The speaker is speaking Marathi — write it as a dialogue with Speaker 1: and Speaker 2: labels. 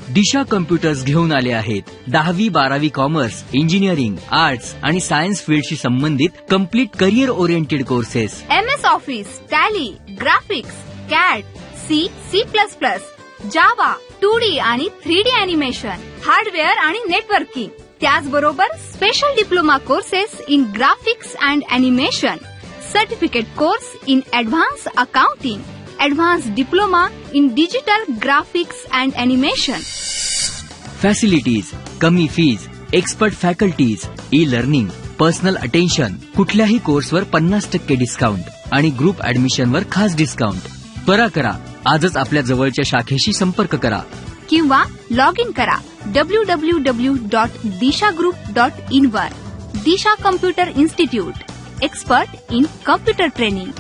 Speaker 1: दिशा कम्प्युटर्स घेऊन आले आहेत 10वी-12वी कॉमर्स, इंजिनिअरिंग, आर्ट्स आणि सायन्स फील्डशी संबंधित complete career oriented courses.
Speaker 2: MS office, Tally, graphics, CAD, C, C++, Java, 2D आणि 3D अॅनिमेशन, हार्डवेअर आणि नेटवर्किंग. त्याचबरोबर special diploma courses in graphics and animation, certificate course in advance accounting, advance diploma in digital graphics and animation.
Speaker 1: Facilities, कमी fees, expert faculties, e learning, personal attention, कुठल्याही कोर्सवर 50% डिस्काउंट आणि ग्रुप ऍडमिशनवर खास डिस्काउंट. त्वरा करा, आजच आपल्या जवळच्या शाखेशी संपर्क करा
Speaker 2: किंवा लॉग इन करा www.dishagroup.in वर. Disha computer institute, expert in computer training.